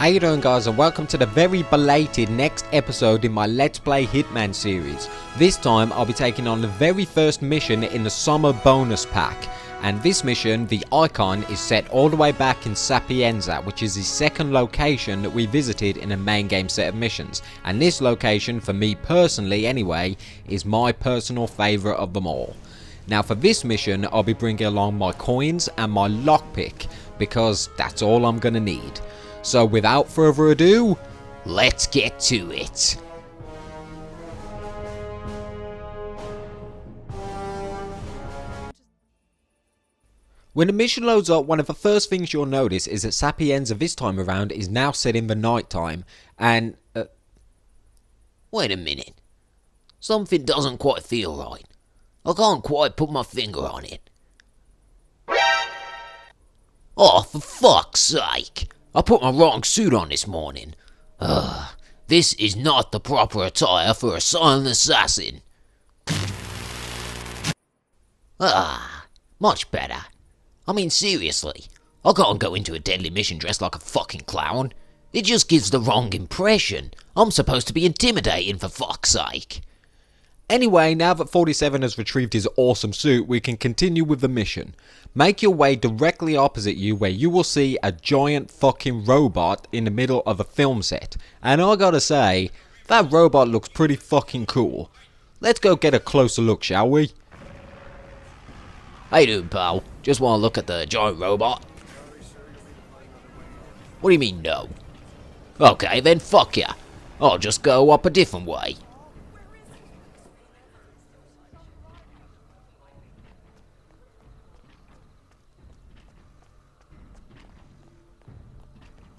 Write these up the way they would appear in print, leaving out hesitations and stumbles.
you doing, guys, and welcome to the very belated next episode in my Let's Play Hitman series. This time I'll be taking on the very first mission in the summer bonus pack, and this mission, the icon, is set all the way back in Sapienza, which is the second location that we visited in the main game set of missions. And this location, for me personally anyway, is my personal favourite of them all. Now for this mission I'll be bringing along my coins and my lockpick, because that's all I'm gonna need. So without further ado, let's get to it. When the mission loads up, one of the first things you'll notice is that Sapienza this time around is now set in the night time, and wait a minute. Something doesn't quite feel right. I can't quite put my finger on it. Oh, for fuck's sake! I put my wrong suit on this morning. This is not the proper attire for a silent assassin. Much better. I mean, seriously, I can't go into a deadly mission dressed like a fucking clown. It just gives the wrong impression. I'm supposed to be intimidating, for fuck's sake. Anyway, now that 47 has retrieved his awesome suit, we can continue with the mission. Make your way directly opposite you, where you will see a giant fucking robot in the middle of a film set. And I gotta say, that robot looks pretty fucking cool. Let's go get a closer look, shall we? How you doing, pal? Just wanna look at the giant robot? What do you mean, no? Okay, then fuck ya. I'll just go up a different way.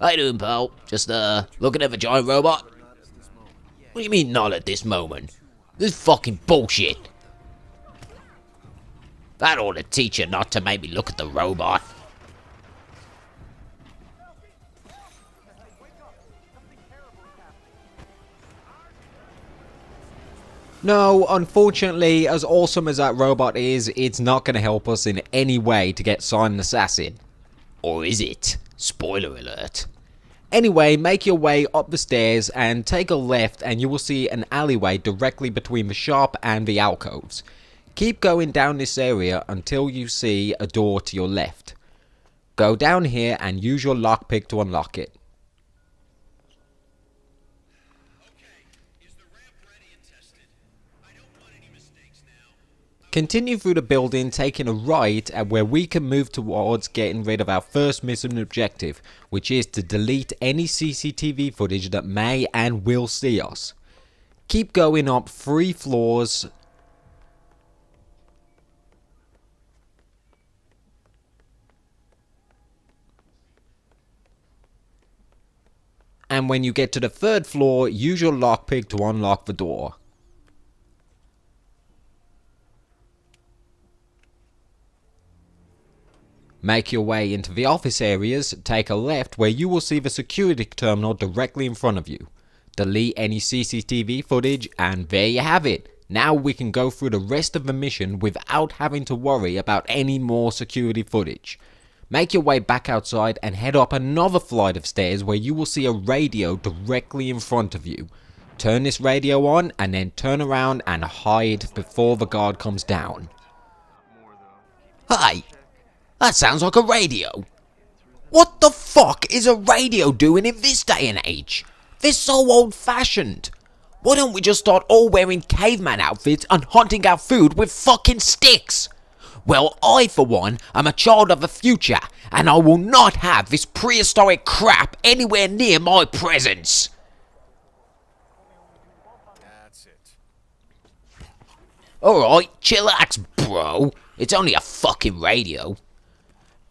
How you doing, pal? Just, looking at the giant robot? What do you mean, not at this moment? This is fucking bullshit. That ought to teach you not to make me look at the robot. No, unfortunately, as awesome as that robot is, it's not going to help us in any way to get Silent Assassin. Or is it? Spoiler alert. Anyway, make your way up the stairs and take a left, and you will see an alleyway directly between the shop and the alcoves. Keep going down this area until you see a door to your left. Go down here and use your lockpick to unlock it. Continue through the building, taking a right at where we can move towards getting rid of our first mission objective, which is to delete any CCTV footage that may and will see us. Keep going up 3 floors. And when you get to the 3rd floor, use your lockpick to unlock the door. Make your way into the office areas, take a left where you will see the security terminal directly in front of you. Delete any CCTV footage, and there you have it. Now we can go through the rest of the mission without having to worry about any more security footage. Make your way back outside and head up another flight of stairs where you will see a radio directly in front of you. Turn this radio on and then turn around and hide before the guard comes down. Hi! That sounds like a radio. What the fuck is a radio doing in this day and age? They're so old-fashioned. Why don't we just start all wearing caveman outfits and hunting our food with fucking sticks? Well, I, for one, am a child of the future, and I will not have this prehistoric crap anywhere near my presence. That's it. Alright, chillax, bro. It's only a fucking radio.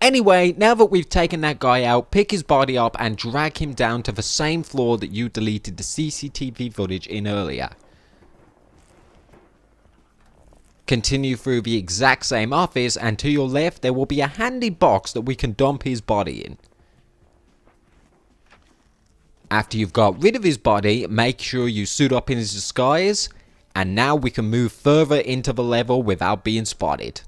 Anyway, now that we've taken that guy out, pick his body up and drag him down to the same floor that you deleted the CCTV footage in earlier. Continue through the exact same office, and to your left there will be a handy box that we can dump his body in. After you've got rid of his body, make sure you suit up in his disguise, and now we can move further into the level without being spotted.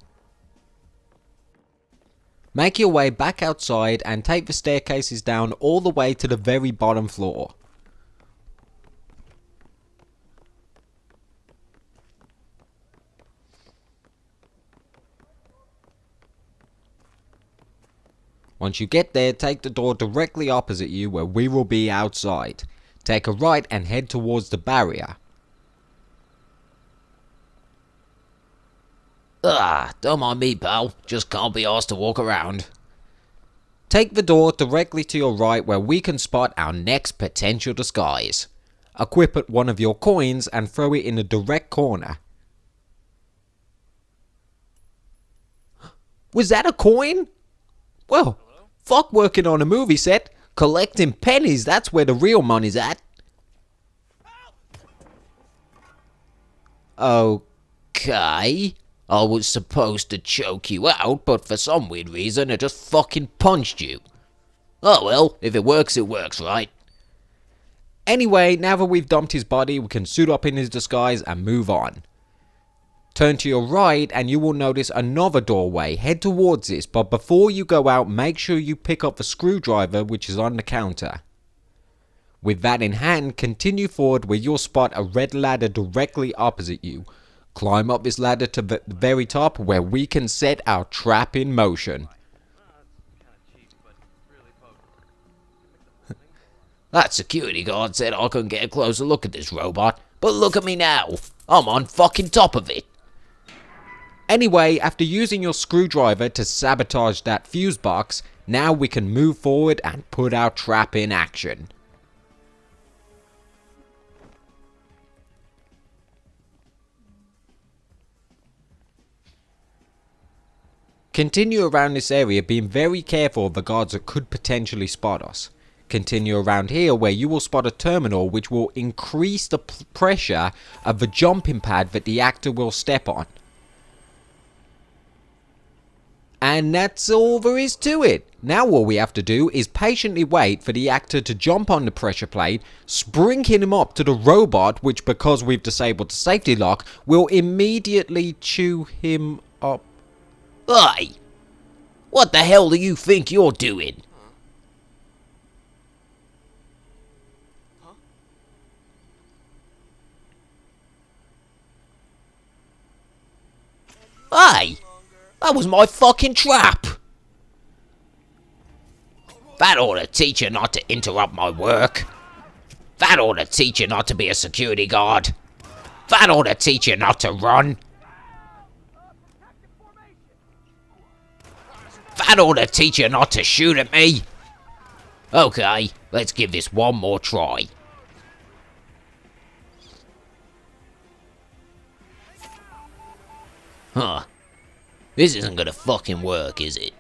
Make your way back outside and take the staircases down all the way to the very bottom floor. Once you get there, take the door directly opposite you where we will be outside. Take a right and head towards the barrier. Don't mind me, pal. Just can't be asked to walk around. Take the door directly to your right where we can spot our next potential disguise. Equip it one of your coins and throw it in the direct corner. Was that a coin? Well, fuck working on a movie set. Collecting pennies, that's where the real money's at. Okay. I was supposed to choke you out, but for some weird reason I just fucking punched you. Oh well, if it works, right? Anyway, now that we've dumped his body, we can suit up in his disguise and move on. Turn to your right and you will notice another doorway. Head towards this, but before you go out, make sure you pick up the screwdriver which is on the counter. With that in hand, continue forward where you'll spot a red ladder directly opposite you. Climb up this ladder to the very top where we can set our trap in motion. That security guard said I couldn't get a closer look at this robot, but look at me now. I'm on fucking top of it. Anyway, after using your screwdriver to sabotage that fuse box, now we can move forward and put our trap in action. Continue around this area, being very careful of the guards that could potentially spot us. Continue around here where you will spot a terminal which will increase the pressure of the jumping pad that the actor will step on. And that's all there is to it. Now all we have to do is patiently wait for the actor to jump on the pressure plate, spring him up to the robot, which because we've disabled the safety lock, will immediately chew him up. Hey! What the hell do you think you're doing? Hey! That was my fucking trap! That ought to teach you not to interrupt my work. That ought to teach you not to be a security guard. That ought to teach you not to run. That ought to teach you not to shoot at me. Okay, let's give this one more try. Huh. This isn't gonna fucking work, is it?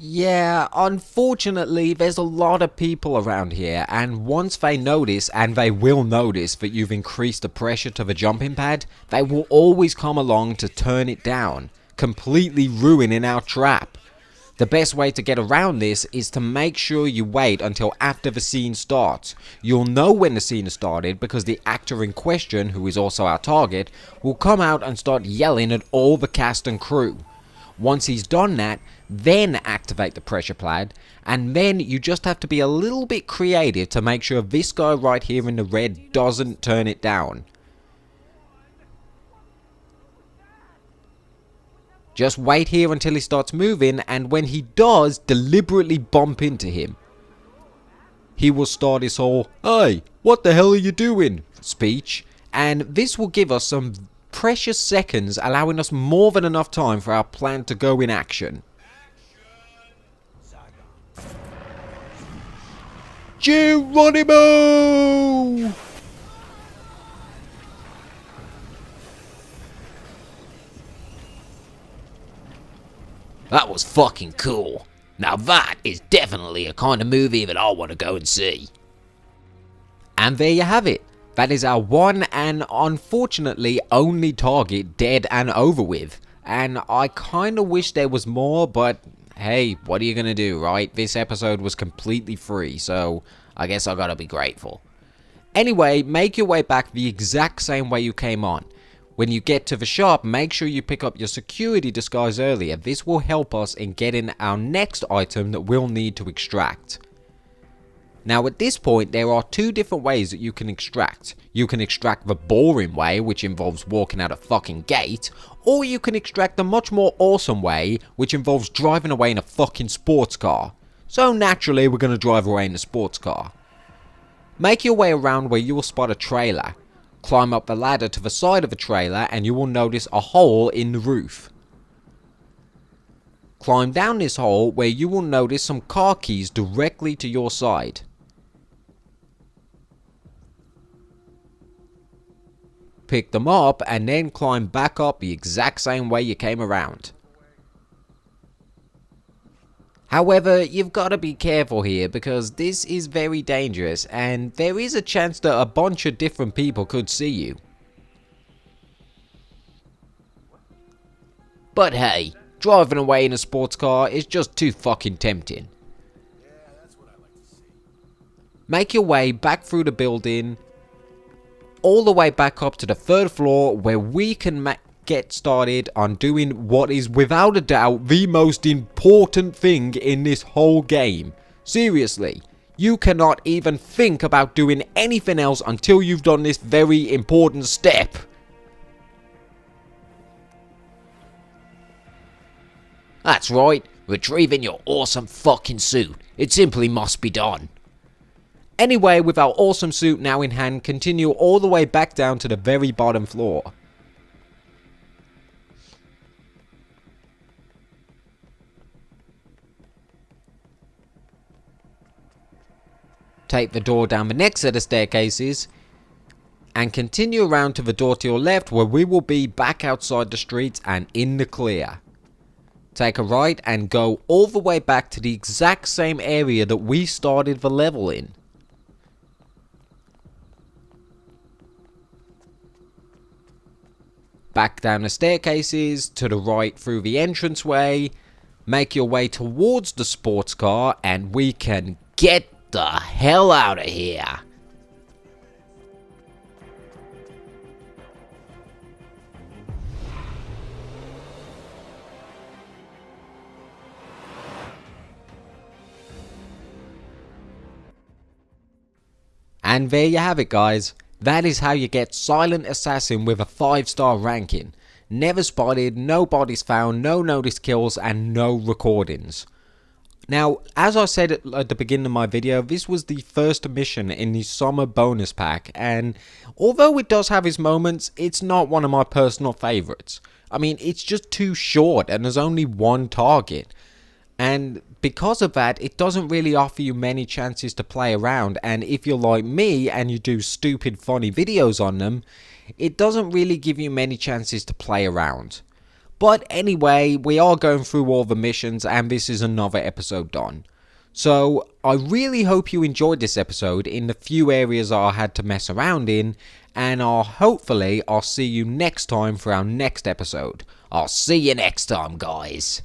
Yeah, unfortunately there's a lot of people around here, and once they notice, and they will notice that you've increased the pressure to the jumping pad, they will always come along to turn it down, completely ruining our trap. The best way to get around this is to make sure you wait until after the scene starts. You'll know when the scene has started because the actor in question, who is also our target, will come out and start yelling at all the cast and crew. Once he's done that, then activate the pressure pad, and then you just have to be a little bit creative to make sure this guy right here in the red doesn't turn it down. Just wait here until he starts moving, and when he does, deliberately bump into him. He will start his whole, "Hey, what the hell are you doing?" speech, and this will give us some precious seconds, allowing us more than enough time for our plan to go in action. Geronimo! That was fucking cool. Now that is definitely a kind of movie that I want to go and see. And there you have it. That is our one and unfortunately only target dead and over with. And I kinda wish there was more, but hey, what are you gonna do, right? This episode was completely free, so I guess I gotta be grateful. Anyway, make your way back the exact same way you came on. When you get to the shop, make sure you pick up your security disguise earlier. This will help us in getting our next item that we'll need to extract. Now at this point, there are two different ways that you can extract. You can extract the boring way, which involves walking out a fucking gate, or you can extract the much more awesome way, which involves driving away in a fucking sports car. So naturally, we're going to drive away in a sports car. Make your way around where you will spot a trailer. Climb up the ladder to the side of the trailer and you will notice a hole in the roof. Climb down this hole where you will notice some car keys directly to your side. Pick them up and then climb back up the exact same way you came around. However, you've got to be careful here because this is very dangerous and there is a chance that a bunch of different people could see you. But hey, driving away in a sports car is just too fucking tempting. Make your way back through the building, all the way back up to the third floor where we can get started on doing what is without a doubt the most important thing in this whole game. Seriously, you cannot even think about doing anything else until you've done this very important step. That's right, retrieving your awesome fucking suit. It simply must be done. Anyway, with our awesome suit now in hand, continue all the way back down to the very bottom floor. Take the door down the next set of staircases and continue around to the door to your left where we will be back outside the streets and in the clear. Take a right and go all the way back to the exact same area that we started the level in. Back down the staircases, to the right through the entranceway, make your way towards the sports car and we can Get the hell out of here. And there you have it, guys. That is how you get Silent Assassin with a 5-star ranking. Never spotted, no bodies found, no noticed kills, and no recordings. Now, as I said at the beginning of my video, this was the first mission in the summer bonus pack, and although it does have its moments, it's not one of my personal favourites. I mean, it's just too short and there's only one target. And because of that, it doesn't really offer you many chances to play around, and if you're like me and you do stupid funny videos on them, it doesn't really give you many chances to play around. But anyway, we are going through all the missions and this is another episode done. So I really hope you enjoyed this episode in the few areas I had to mess around in, and hopefully I'll see you next time for our next episode. I'll see you next time, guys.